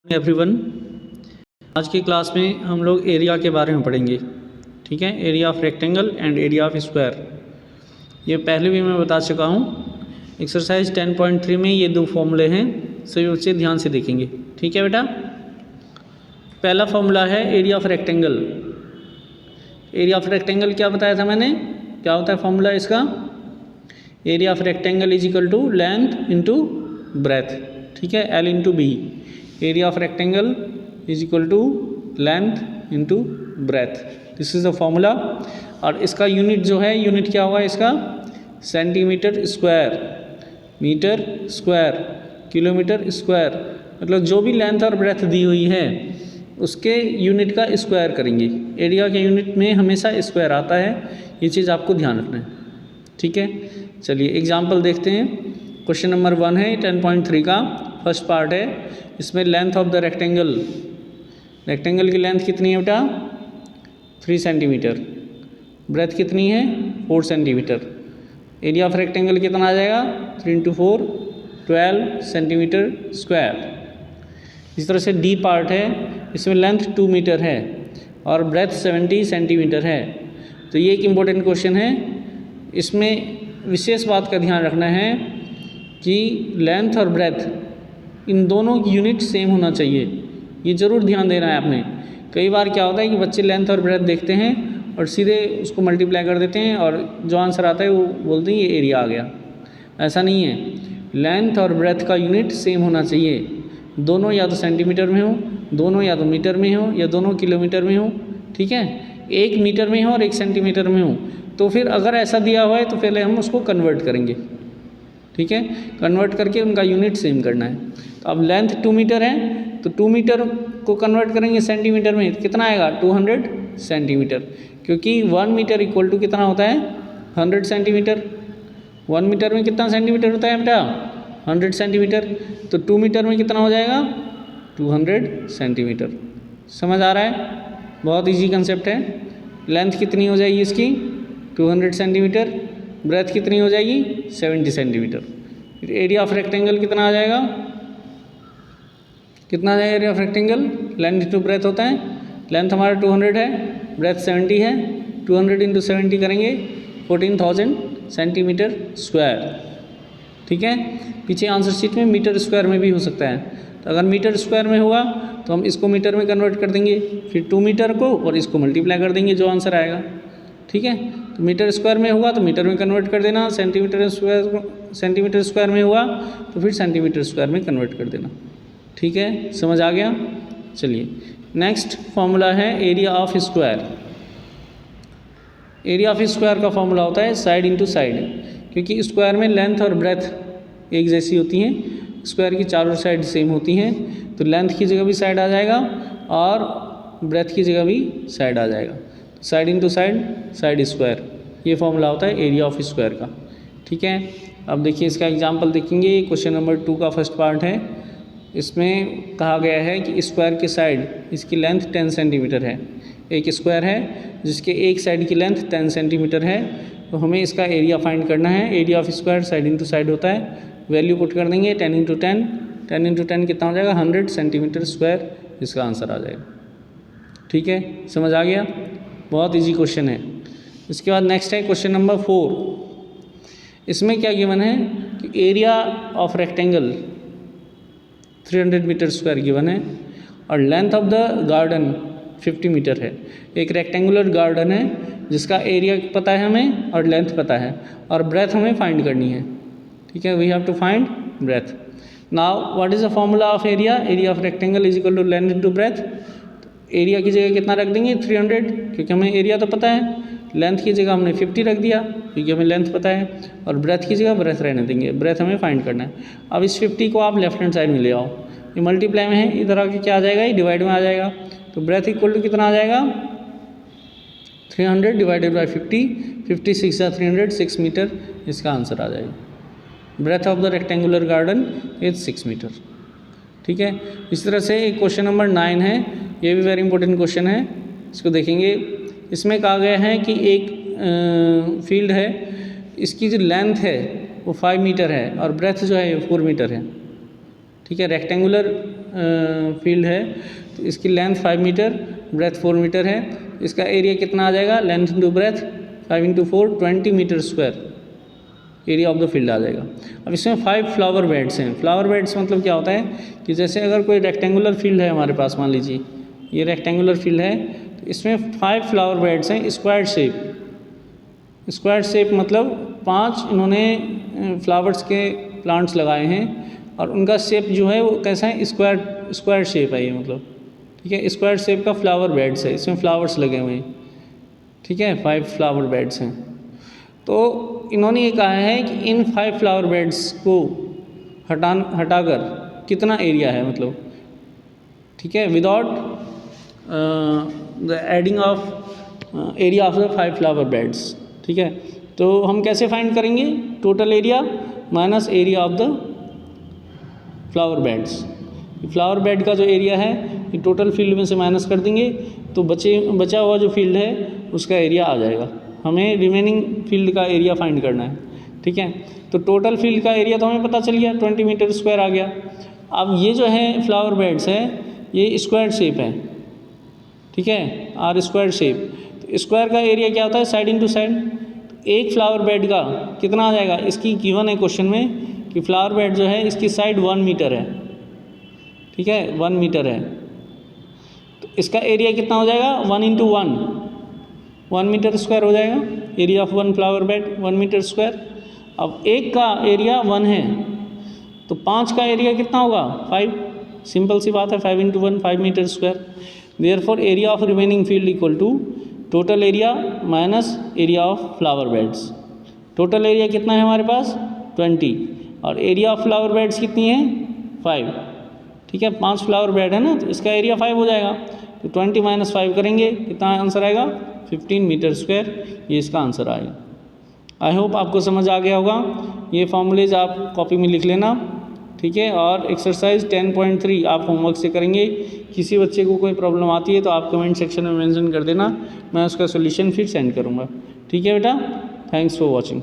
Everyone, आज की class में हम लोग एरिया के बारे में पढ़ेंगे। ठीक है, area of rectangle and area of square. ये पहले भी मैं बता चुका हूँ। एक्सरसाइज 10.3 में ये दो फॉर्मूले हैं, सभी बच्चे ध्यान से देखेंगे। ठीक है बेटा, पहला फॉर्मूला है area of rectangle. Area of rectangle क्या बताया था मैंने, क्या होता है फॉर्मूला इसका? Area of rectangle is equal to length into breadth. ठीक है, L into B. Area of rectangle is equal to length into breadth, this is the formula. और इसका यूनिट जो है, यूनिट क्या होगा इसका? Centimetre square, metre square, kilometre square. मतलब जो भी लेंथ और ब्रेथ दी हुई है उसके यूनिट का स्क्वायर करेंगे। एरिया के यूनिट में हमेशा स्क्वायर आता है, ये चीज़ आपको ध्यान रखना है। ठीक है, चलिए एग्जाम्पल देखते हैं। क्वेश्चन नंबर 1 है 10.3 का, फर्स्ट पार्ट है। इसमें length of the rectangle, rectangle की लेंथ कितनी है बेटा? 3 सेंटीमीटर। ब्रेथ कितनी है? 4 सेंटीमीटर। एरिया ऑफ रेक्टेंगल कितना आ जाएगा? 3 इंटू 4 12 सेंटीमीटर स्क्वायर। इस तरह से डी पार्ट है, इसमें लेंथ 2 मीटर है और ब्रेथ 70 सेंटीमीटर है। तो ये एक इम्पोर्टेंट क्वेश्चन है। इसमें विशेष बात का ध्यान रखना है कि लेंथ और ब्रेथ इन दोनों की यूनिट सेम होना चाहिए, ये ज़रूर ध्यान देना है आपने। कई बार क्या होता है कि बच्चे लेंथ और ब्रेथ देखते हैं और सीधे उसको मल्टीप्लाई कर देते हैं और जो आंसर आता है वो बोलते हैं ये एरिया आ गया। ऐसा नहीं है, लेंथ और ब्रेथ का यूनिट सेम होना चाहिए। दोनों या तो सेंटीमीटर में हो, दोनों या तो मीटर में हो, या दोनों किलोमीटर में हो। ठीक है, एक मीटर में हो और एक सेंटीमीटर में हो, तो फिर अगर ऐसा दिया हुआ है तो पहले हम उसको कन्वर्ट करेंगे। ठीक है, कन्वर्ट करके उनका यूनिट सेम करना है। तो अब लेंथ 2 मीटर है तो 2 मीटर को कन्वर्ट करेंगे सेंटीमीटर में, कितना आएगा? 200 सेंटीमीटर। क्योंकि 1 मीटर इक्वल टू कितना होता है? 100 सेंटीमीटर। 1 मीटर में कितना सेंटीमीटर होता है बेटा? 100 सेंटीमीटर। तो 2 मीटर में कितना हो जाएगा? 200 सेंटीमीटर। समझ आ रहा है? बहुत ईजी कंसेप्ट है। लेंथ कितनी हो जाएगी इसकी? 200 सेंटीमीटर। ब्रेथ कितनी हो जाएगी? 70 सेंटीमीटर। फिर एरिया ऑफ रेक्टेंगल कितना आ जाएगा? कितना आ जाएगा area of rectangle? Length into breath होता है। लेंथ हमारा 200 है, ब्रेथ 70 है। 200 इंटू 70 करेंगे 14,000 सेंटीमीटर स्क्वायर। ठीक है, पीछे आंसर शीट में मीटर स्क्वायर में भी हो सकता है। तो अगर मीटर स्क्वायर में होगा तो हम इसको मीटर में कन्वर्ट कर देंगे, फिर 2 मीटर को और इसको मल्टीप्लाई कर देंगे, जो आंसर आएगा। ठीक है, तो मीटर स्क्वायर में होगा तो मीटर में कन्वर्ट कर देना, सेंटीमीटर स्क्वायर में हुआ तो फिर सेंटीमीटर स्क्वायर में कन्वर्ट कर देना। ठीक है, समझ आ गया? चलिए नेक्स्ट फॉर्मूला है area of square. Area of square का फॉर्मूला होता है साइड इंटू साइड। क्योंकि स्क्वायर में लेंथ और ब्रेथ एक जैसी होती हैं, स्क्वायर की चारों साइड सेम होती हैं, तो लेंथ की जगह भी साइड आ जाएगा और ब्रेथ की जगह भी साइड आ जाएगा। Side into side, side square, ये फॉर्मूला होता है एरिया ऑफ स्क्वायर का। ठीक है, अब देखिए इसका एग्जांपल देखेंगे। क्वेश्चन नंबर 2 का फर्स्ट पार्ट है। इसमें कहा गया है कि स्क्वायर की साइड, इसकी लेंथ 10 सेंटीमीटर है। एक स्क्वायर है जिसके एक साइड की लेंथ 10 सेंटीमीटर है, तो हमें इसका एरिया फाइंड करना है। Area of square side into side होता है। वैल्यू पुट कर देंगे 10 इंटू 10। 10 इंटू 10 कितना हो जाएगा? 100 सेंटीमीटर स्क्वायर, इसका आंसर आ जाएगा। ठीक है, समझ आ गया? बहुत इजी क्वेश्चन है। इसके बाद नेक्स्ट है क्वेश्चन नंबर 4। इसमें क्या गिवन है कि area of rectangle 300 metre square given है और length of the garden 50 metre है। एक रेक्टेंगुलर गार्डन है जिसका एरिया पता है हमें और लेंथ पता है, और ब्रेथ हमें फाइंड करनी है। ठीक है, we have to find breadth. Now what is the formula of area? Area of rectangle is equal to length into breadth. Area की जगह कितना रख देंगे? 300, क्योंकि हमें एरिया तो पता है। लेंथ की जगह हमने 50 रख दिया क्योंकि हमें लेंथ पता है, और ब्रेथ की जगह ब्रेथ रहने देंगे, ब्रेथ हमें फाइंड करना है। अब इस 50 को आप लेफ्ट हैंड साइड में ले आओ, ये मल्टीप्लाई में है, इधर आके क्या आ जाएगा? ये डिवाइड में आ जाएगा। तो ब्रेथ इक्वल टू कितना आ जाएगा? 300 डिवाइडेड बाई 50, 56 या 300, 6 मीटर, इसका आंसर आ जाएगा। Breadth of the rectangular garden is 6 metre. ठीक है, इस तरह से क्वेश्चन नंबर 9 है, ये भी वेरी इंपॉर्टेंट क्वेश्चन है, इसको देखेंगे। इसमें कहा गया है कि एक फील्ड है, इसकी जो लेंथ है वो 5 मीटर है और ब्रेथ जो है 4 मीटर है। ठीक है, रेक्टेंगुलर फील्ड है तो इसकी लेंथ 5 मीटर, ब्रेथ 4 मीटर है। इसका एरिया कितना आ जाएगा, length into breadth 5 into 4 20 metre square area of the field आ जाएगा। अब इसमें 5 फ्लावर बेड्स हैं। फ्लावर बेड्स मतलब क्या होता है कि जैसे अगर कोई रेक्टेंगुलर फील्ड है हमारे पास, मान लीजिए ये रेक्टेंगुलर फील्ड है तो इसमें 5 फ्लावर बेड्स हैं स्क्वायर शेप। स्क्वायर शेप मतलब 5 इन्होंने फ्लावर्स के प्लांट्स लगाए हैं और उनका शेप जो है वो कैसा है, स्क्वायर शेप है ये, मतलब ठीक है। स्क्वायर शेप का फ्लावर बेड्स है, इसमें फ्लावर्स लगे हुए हैं, ठीक है। 5 फ्लावर बेड्स हैं। तो इन्होंने ये कहा है कि इन 5 फ्लावर बेड्स को हटाकर कितना एरिया है, मतलब ठीक है, without the adding of area of the 5 flower beds, ठीक है। तो हम कैसे फाइंड करेंगे, total area minus area of the flower beds. Flower bed का जो एरिया है ये टोटल फील्ड में से माइनस कर देंगे तो बचा हुआ जो फील्ड है उसका एरिया आ जाएगा। हमें रिमेनिंग फील्ड का एरिया फाइंड करना है, ठीक है। तो टोटल फील्ड का एरिया तो हमें पता चल गया, 20 मीटर स्क्वायर आ गया। अब ये जो है फ्लावर बेड्स है ये स्क्वायर शेप है, ठीक है, आर स्क्वायर शेप। तो स्क्वायर का एरिया क्या होता है, साइड इंटू साइड। एक फ्लावर बेड का कितना आ जाएगा, इसकी गिवन है क्वेश्चन में कि फ्लावर बेड जो है इसकी साइड 1 मीटर है, ठीक है, 1 मीटर है। तो इसका एरिया कितना हो जाएगा, 1 इंटू 1 मीटर स्क्वायर हो जाएगा। Area of 1 flower bed 1 metre square. अब एक का एरिया 1 है तो 5 का एरिया कितना होगा, 5। सिंपल सी बात है, 5 into 1 5 metre square. Therefore area of remaining field equal to total area minus area of flower beds. Total area कितना है हमारे पास 20 और एरिया ऑफ फ्लावर बेड्स कितनी है 5, ठीक है। 5 फ्लावर बेड है ना तो इसका एरिया 5 हो जाएगा। तो 20 माइनस 5 करेंगे कितना आंसर आएगा, 15 मीटर स्क्वायर, ये इसका आंसर आएगा। आई होप आपको समझ आ गया होगा। ये फॉर्मूलेज आप कॉपी में लिख लेना, ठीक है। और एक्सरसाइज 10.3 आप होमवर्क से करेंगे। किसी बच्चे को कोई प्रॉब्लम आती है तो आप कमेंट सेक्शन में मेंशन कर देना, मैं उसका सोल्यूशन फिर सेंड करूँगा, ठीक है बेटा। Thanks for watching.